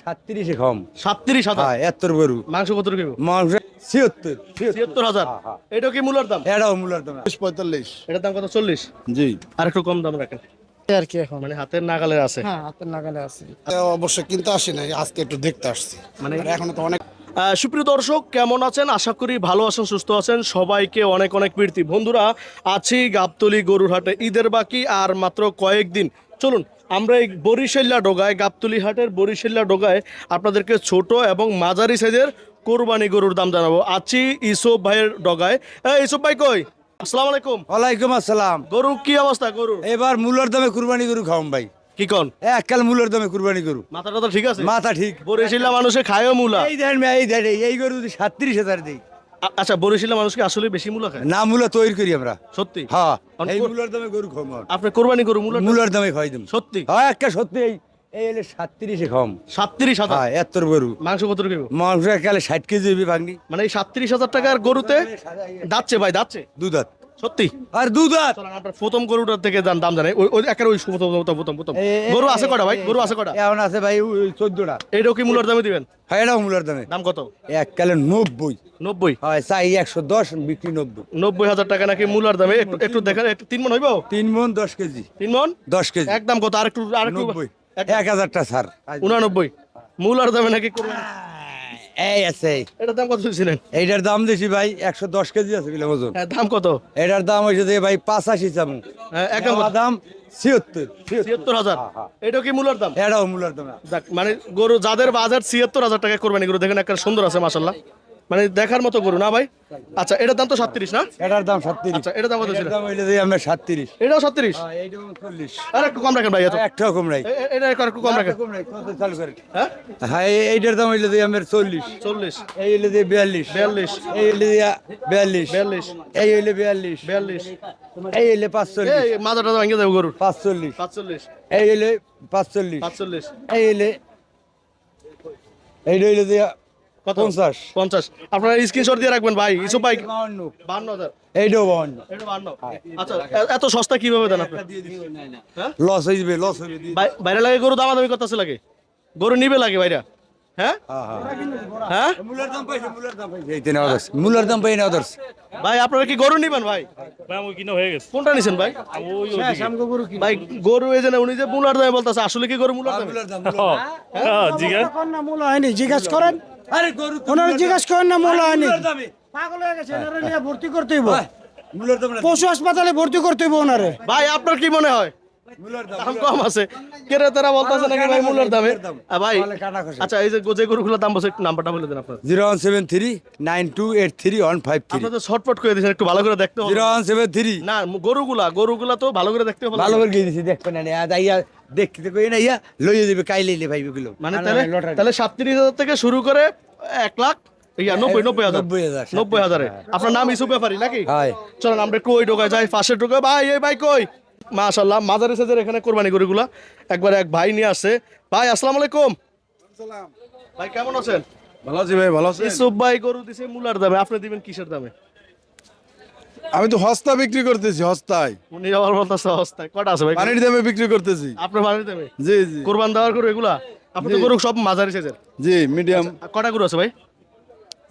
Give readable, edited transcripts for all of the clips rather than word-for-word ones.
37 কম 37,000 হ্যাঁ এত গরু মাংস কত কিলো? মাংস 76 76,000 এটা কি মূলার দাম? এটাও মূলার দাম 45। এটার দাম কত? 40? জি, আর একটু কম দাম রাখেন আর কি এখন মানে হাতের নাগালে আছে। হ্যাঁ হাতের নাগালে আছে। অবশ্য কিনতে আসি নাই, আজকে একটু দেখতে আসছি। মানে আর এখনো তো অনেক। সুপ্রিয় দর্শক কেমন আছেন? আশা করি ভালো আছেন, সুস্থ আছেন। সবাইকে অনেক অনেক প্রীতি। বন্ধুরা, আছি গাবতলী গরুর হাটে। ঈদের বাকি আর মাত্র কয়েকদিন। চলুন আমরা এই বরিশাল্লা ডোগায়, গাবতলী হাটের বরিশাল্লা ডোগায় আপনাদেরকে ছোট এবং মাঝারি সাইজের কোরবানি গরুর দাম জানাবো। আছি ইসুফ ভাইয়ের ডগায়। ইসুফ ভাই কই? আসসালামু আলাইকুম। ওয়ালাইকুম আসসালাম। গরু কি অবস্থা? গরু এবার মূলার দামে কুরবানি গরু খাওয়াম ভাই। কি কন? এককাল মূলার দামে কুরবানি গরু। মাথাটা ঠিক আছে? মাথা ঠিক। বরিশাল্লা মানুষে খায়ও মূলা। এই দেন এই গরু যদি 37,000 দেই। আচ্ছা, বরিশাল্লা মানুষকে আসলে বেশি মূলা খায়? না মূলা তৈরি করি আমরা। সত্যি? হ্যাঁ অন- এই মূলার দামে গরু খাওয়াম। আপনি কোরবানি গরু মূলা মূলার দামে খাওয়াই দিম। সত্যি? হ্যাঁ একটা সত্যি এই এলে 37 কম 37,000 হ্যাঁ এত গরু মাংস কত কিলো? মাংস এককালে 60 কেজি হইবে ভাগনি। মানে এই 37,000 টাকার গরুতে দাচ্ছে ভাই, দাচ্ছে দুধাত সত্যি? আর দুধাত। চলেন আপনার প্রথম গরুটার থেকে দাম জানাই। ওই একেবারে ওই প্রথম গরু আছে কটা ভাই? গরু আছে কটা? এখন আছে ভাই 14টা। এইটাও কি মূলার দামে দিবেন? হ্যাঁ এটাও মূলার দামে। দাম কত? এককালে 90 90? হয় চাই 110 বিক্রি 90। 90,000 টাকা নাকি মূলার দামে। একটু দেখেন, একটু 3 মন হইব? 3 মন 10 কেজি 3 মন 10 কেজি একদম কত? আরেকটু 90 1000টা ছাড় 89 মূলার দামে নাকি কোরবানি? এই আছে। এটার দাম কত দিয়েছিলেন? এইটার দাম বেশি ভাই 110 কেজি আছে কিলো ওজন। হ্যাঁ, দাম কত? এটার দাম হইছে যে ভাই 85 চামু। হ্যাঁ, একদম কত? দাম 76 76,000 এটাও কি মূলার দাম? এটাও মূলার দাম। যাক, মানে গরু যাদের বাজার 76,000 টাকায় কোরবানি গরু দেখেন, একটা সুন্দর আছে মাশাল্লাহ, মানে দেখার মতো গরু না ভাই? আচ্ছা, এটার দাম তো 37 না? এটার দাম 37। আচ্ছা, এটার দাম কত ছিল? এটার দাম হইলে যে আমরা 37। এটাও 37? হ্যাঁ এইটাও 40। আর একটু কম রাখেন ভাই। এত একটা কম নাই। এটা একটু কম রাখেন। কম নাই কত চালু করে। হ্যাঁ, হ্যাঁ এইটার দাম হইলে যে আমরা 40। 40, এই হইলে যে 42। 42, এই হইলে যে 42। 42, এই হইলে 42। 42। এই হইলে 45। এই মাথাটা ভেঙে যাবে গরুর। 45। 45, এই হইলে 45। 45, এই হইলে এই হইলে যে কত? 50। 50। আপনারা স্ক্রিনশট দিয়ে রাখবেন ভাই। ইসুফ ভাই 52। 52,000। এইটাও 52। এটা 52। আচ্ছা, এত সস্তা কিভাবে দেন আপনি? হ্যাঁ, লস হইবে লস হইবে। বাইরে লাগে গরু দামাদামি করতেছে লাগে, গরু নিবে লাগে বাইরে। হ্যাঁ হ্যাঁ মূলার দাম পাইছে মূলার দাম পাইছে এইতে নেওয়া দর্শ মূলার দাম পাই নেওয়া দর্শ। ভাই, আপনারা কি গরু নিবেন ভাই? কোনটা নিছেন ভাই? ভাই গরু এই যে উনি যে মূলার দামে বলতেছে, আসলে কি গরু মূলার দামে? মূলার দাম না মূল হয়নি, জিজ্ঞেস করেন। আরে গরু ওনারা জিজ্ঞেস করেন না মূল হয়নি। মূলার দামে পাগল হয়ে গেছে, এনারা নিয়ে ভর্তি করতে হইব। মূলার দাম না পশু হাসপাতালে ভর্তি করতে হইব ওনারে। ভাই আপনার কি মনে হয় মূলার দাম দাম কম আছে? ক্রেতারা বলতেছে নাকি ভাই মূলার দামে? ভাই আচ্ছা, এই যে গরুগুলোর দাম বলছে, একটু নাম্বারটা বলে দেন আপনার। 01739283 আপনারা তো শর্টপট করে দিয়েছেন, একটু ভালো করে দেখতে হবে। 0173 না, গরুগুলা তো ভালো করে দেখতে হবে। ভালো করে গিয়ে দিছি দেখবেন না আজ আইয়া দেখতে কই না ইয়া লইয়ে দিবে কাইলে ভাই এগুলো মানে তাহলে 37,000 থেকে শুরু করে 1,00,000 90,000 90,000 আপনার নাম ইসুফ ব্যাপারী নাকি? হাই চলেন আমরা একটু ওই ঢোকায় যাই, পাশের ঢোকায়। ভাই এই ভাই কই? মাশাআল্লাহ, মাজারে সাজের এখানে কোরবানি গরুগুলা একবার এক ভাই নিয়ে আসছে। ভাই আসসালামু আলাইকুম। ভাই কেমন আছেন? ভালো আছি ভাই, ভালো আছি। ইসুফ ভাই গরু দিছে মূলার দামে, আপনি দিবেন কিসের দামে? আমি তো হস্তা বিক্রি করতেছি, হস্তায় উনি আবার বলতেছে হস্তায়। কটা আছে ভাই? পানির দামে বিক্রি করতেছি। আপনার বাড়ির দামে জি জি কোরবান দেওয়ার গরু এগুলা? আপনি তো গরু সব মাঝারি সাইজের। জি, মিডিয়াম। কটা গরু আছে ভাই?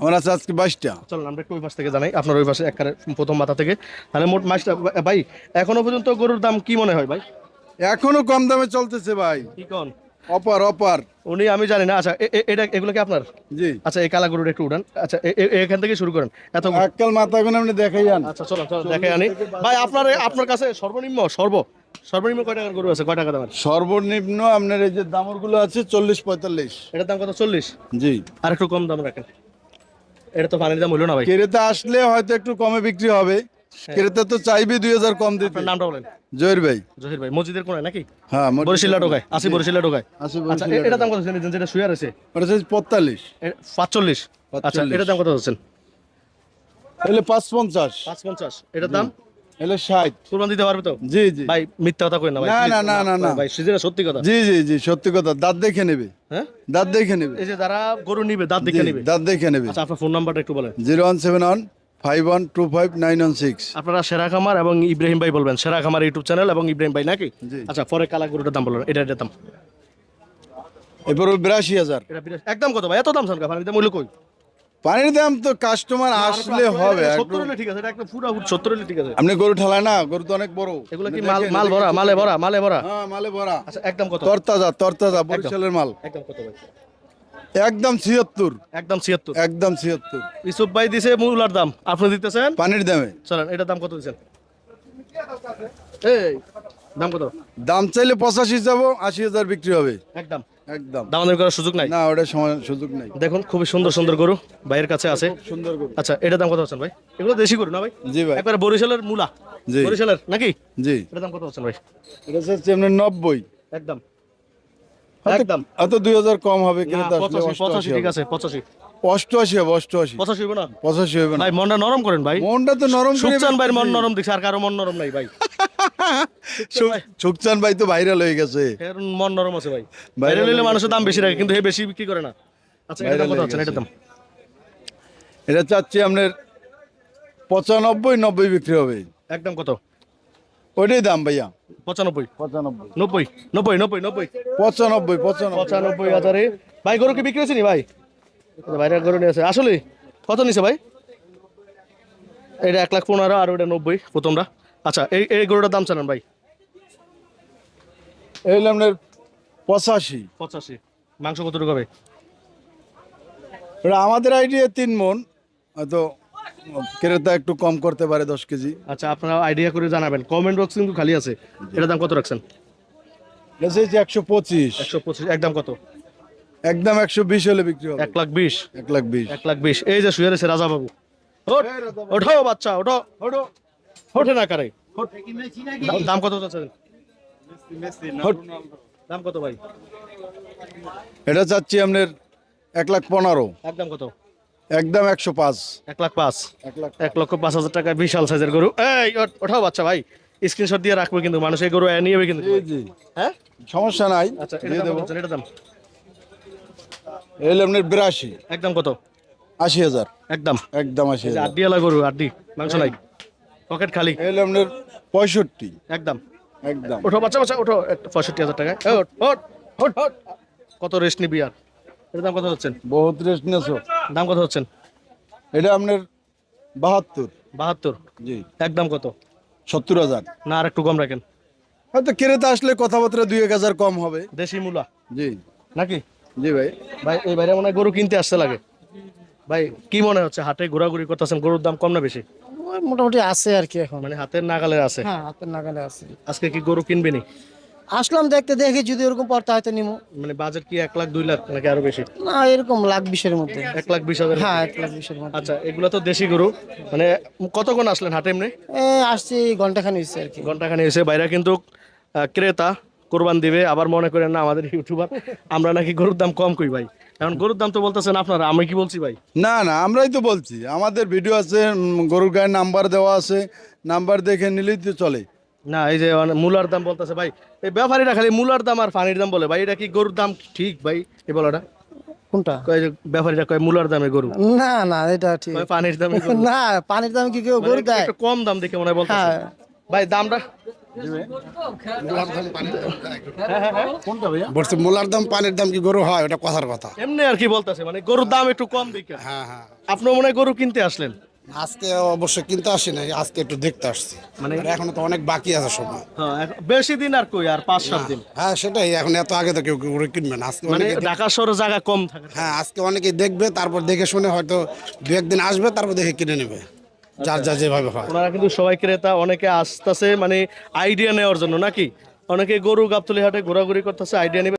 আমার আছে আজকে 22টা। চলুন আমরা একটু ওই পাশ থেকে জানাই, আপনার ওই পাশে একবারে প্রথম মাথা থেকে। তাহলে মোট মাসটা ভাই এখনো পর্যন্ত গরুর দাম কি মনে হয় ভাই? এখনো কম দামে চলতেছে ভাই। কি কোন অপার অপার। উনি আমি জানি না। আচ্ছা, এটা এগুলো কি আপনার? জি, আচ্ছা, এই কালা গরুটা একটু উঠান। আচ্ছা, এখান থেকে শুরু করেন। এত এককাল মাথা গুলো আপনি দেখাই যান। আচ্ছা, চলো দেখে আনি ভাই। আপনার কাছে সর্বনিম্ন কয় টাকার গরু আছে? কয় টাকা দামের? সর্বনিম্ন আপনার এই যে দামর গুলো আছে 40-45। এটার দাম কত? 40? জি, আর একটু কম দাম রাখেন। এটা তো পানির দাম হইলো না ভাই। ক্রেতা আসলে হয়তো একটু কমে বিক্রি হবে। ক্রেতা তো চাইবে 2000 কম দিতে। আপনার নামটা বলেন। জহির ভাই। জহির ভাই, মসজিদের কোনায় নাকি? হ্যাঁ, বরিশাল্লা ঢোকায়। বরিশাল্লা ঢোকায়। আশি আচ্ছা, বরিশাল্লা এটার দাম কত হচ্ছে? যেটা শুয়ার আছে 45। 45? আচ্ছা, এটার দাম কত হচ্ছেন? এলে 550। 550? এটার দাম এলে 60। কুরবান দিতে পারবে তো? জি জি ভাই মিথ্যা কথা কই না ভাই। না, please। না, না, না, না। ভাই সেটা সত্যি কথা। জি জি জি, সত্যি কথা। দাঁত দেখে নেবে। হ্যাঁ, দাঁত দেখে নেবে। এই যে যারা গরু নিবে দাঁত জি, দেখে নিবে। দাঁত দেখে নেবে। আচ্ছা, আপনার ফোন নাম্বারটা একটু বলেন। 017151259116। আপনারা সেরা খামার এবং ইব্রাহিম ভাই বলবেন। সেরা খামার ইউটিউব চ্যানেল এবং ইব্রাহিম ভাই নাকি? জি। আচ্ছা, পরে কালা গরুটার দাম বলবেন। এটার দাম এরপর 82,000। এটা একদম কত ভাই, এত দাম সালকা পানির দাম মূল্য কই? পানির দাম তো কাস্টমার আসলে হবে। 70 হলে ঠিক আছে, এটা একদম ফুটা ফুট 70 হলে ঠিক আছে। আপনি গরু ঠেলায় না, গরু তো অনেক বড়। এগুলো কি মাল ভরা, মালে ভরা, মালে ভরা? হ্যাঁ, মালে ভরা। আচ্ছা একদম কত? তরতাজা বরিশালের মাল। একদম কত ভাই? একদম 76। একদম 76। একদম 76 ইসুফ ভাই দিছে মূলার দাম, আপনি দিতেছেন পানির দামে। চলেন, এটা দাম কত দিচ্ছেন? এই দাম কত? দাম চাইলে 85 যাবো, 80,000 বিক্রি হবে। একদম একদম দামাদামি করার সুযোগ নাই। না, ওটা সময় সুযোগ নাই। দেখুন খুবই সুন্দর সুন্দর গরু ভাইয়ের কাছে আছে। সুন্দর গরু। আচ্ছা এটা দাম কত হচ্ছেন ভাই? এগুলো দেশি গরু না ভাই? জি ভাই। একবারে বরিশালের মূলা। জি। বরিশালের নাকি? জি। এটা দাম কত হচ্ছেন ভাই? এটা হচ্ছে আপনার 90। একদম হয়তো- একদম হয়তো 2,000 কম হবে, না, ক্রেতা আসলে 85 ঠিক আছে, 85 88 হবে, 88 85 হইব না 85 হবে না। ভাই? মনটা নরম করেন ভাই। মনটা তো নরম করে সুকচান ভাইয়ের মন বেচতেছি। নরম দেখছি, আর কারো মন নরম নাই ভাই। সুকচান ভাই তো ভাইরাল হয়ে গেছে। এর মন নরম আছে ভাই। Viral বাইরে নিলে হয়ে মানুষের দাম বেশি রাখে, কিন্তু হে বেশি বিক্রি করে না। আচ্ছা এটা দাম Viral কত হয়ে হচ্ছে গেছে। এটা দাম? এটা চাচ্ছি আপনার 95, 90 বিক্রি হবে। একদম কত? ওইটাই দাম ভাইয়া। 95 95 90 90 90 90 95 95 হাজারে ভাই গরু কি বিক্রি হয়েছে নি ভাই? বাইরে গরু নিয়ে আছে আসলে কত নিছে ভাই? এটা 1,15,000 আর ওটা 90 প্রথমটা। আচ্ছা এই এই গরুটার দাম জানেন ভাই? এই হলো আপনার 85। 85। মাংস কতটুকু হবে? এটা আমাদের আইডিয়া 3 মণ, হয়তো ক্রেতা একটু কম করতে পারে 10 কেজি। আচ্ছা আপনারা আইডিয়া করে জানাবেন, কমেন্ট বক্স কিন্তু খালি আছে। এটার দাম কত রাখছেন? এটা হচ্ছে 125। 125। একদম কত? একদম 120 হলে বিক্রি হবে। 1,20,000। 120। 1,20,000। এই যে শুয়ে রয়েছে রাজা বাবু। ওঠো বাচ্চা ওঠো, ওঠো ওঠে না কারে। দাম কত চাচ্ছেন? দাম কত ভাই? এটা চাচ্ছি আপনার 1,15,000। একদম কত? একদম 105। 1,05,000। 1,05,000 1,05,000 টাকা বিশাল সাইজের গরু। এই ওঠাও বাচ্চা ভাই, স্ক্রিনশট দিয়ে রাখবো কিন্তু মানুষ এই গরু নিয়ে যাবে কিন্তু। জি জি, হ্যাঁ সমস্যা নাই, আচ্ছা দিয়ে দেবো। এটা দাম এই হলো আপনার 82। একদম কত? 80,000। একদম একদম 80,000। আড্ডি আলা গরু, আড্ডি মাংস নাই, পকেট খালি। এই হলো আপনার 65। একদম একদম ওঠো বাচ্চা বাচ্চা ওঠো। 65,000 টাকা। ওঠ ওঠ ওঠ ওঠ। কত রেস্ট নিবি আর? এর দাম কত হচ্ছেন? বহুত রেস্ট নিয়েছো। দাম কত হচ্ছেন? এটা আপনার 72। 72। জি। একদম কত? 70,000। না আর একটু কম রাখেন। হয়তো ক্রেতা আসলে কথাবার্তা 2-1,000 কম হবে। দেশি মূলা জি নাকি? জি ভাই। ভাই এই বাইরে মনে হয় গরু কিনতে আসতে লাগে। ভাই কি মনে হচ্ছে, হাটে ঘোরাঘুরি করতেছেন, গরুর দাম কম না বেশি? ওই মোটামুটি আছে আর কি এখন। মানে হাতের নাগালে আছে। হ্যাঁ, হাতের নাগালে আছে। আজকে কি গরু কিনবেনি? আসলাম দেখতে, দেখি যদি ওরকম পড়তে হয়তো নিমো। মানে বাজেট কি 1 লাখ 2 লাখ নাকি আরো বেশি? না, এরকম 1,20,000-এর মধ্যে। 1,20,000। হ্যাঁ, 1,20,000-এর মধ্যে। আচ্ছা এগুলো তো দেশি গরু। মানে কতক্ষণ আসলেন হাটে এমনি? আসছি ঘন্টাখানি হচ্ছে আর কি। ঘন্টাখানি এসে বাইরে কিন্তু ক্রেতা কোরবান দিবে, আবার মনে করেন না আমাদের ইউটিউবার আমরা নাকি গরুর দাম কম কই ভাই। এখন গরুর দাম তো বলতেছেন আপনারা, আমি কি বলছি ভাই? না না, আমরাই তো বলছি, আমাদের ভিডিও আছে, গরুর গায়ের নাম্বার দেওয়া আছে, নাম্বার দেখে নিলেই তো চলে। না এই যে মানে মূলার দাম বলতেছে ভাই, এই ব্যাপারীরা খালি মূলার দাম আর পানির দাম বলে ভাই। এটা কি গরুর দাম ঠিক ভাই এই বলাটা? কোনটা? কয় যে ব্যাপারীরা কয় মূলার দামে গরু, না না, এটা ঠিক কয় পানির দামে গরু। না। পানির দাম কি কেউ মানে গরু দেয়? একটু কম দাম দেখে মনে হয় বলতেছে। হ্যাঁ। ভাই দামটা বলছে মূলার দাম পানির দাম কি গরু হয়, ওটা কথার কথা। এমনি আর কি বলতেছে, মানে গরুর দাম একটু কম দেখে। হ্যাঁ হ্যাঁ, আপনি মনে হয় গরু কিনতে আসলেন? আজকে অবশ্য কিনতে আসি নাই, আজকে একটু দেখতে আসছি। মানে আর এখনো তো অনেক বাকি আছে সময়। হ্যাঁ বেশি দিন আর কই, আর 5-7 দিন। হ্যাঁ সেটাই, এখন এত আগে তো কেউ গরু কিনবে না। আজকে মানে অনেকে ঢাকা শহরে জায়গা কম থাকে। হ্যাঁ আজকে অনেকেই দেখবে, তারপর দেখে শুনে হয়তো 2-1 দিন আসবে, তারপর দেখে কিনে নেবে, যার যা যেভাবে হয়। ওনারা কিন্তু সবাই ক্রেতা, অনেকে আসতেছে মানে আইডিয়া নেওয়ার জন্য নাকি, অনেকে গরু গাবতলী হাটে ঘোরাঘুরি করতেছে আইডিয়া নেবে।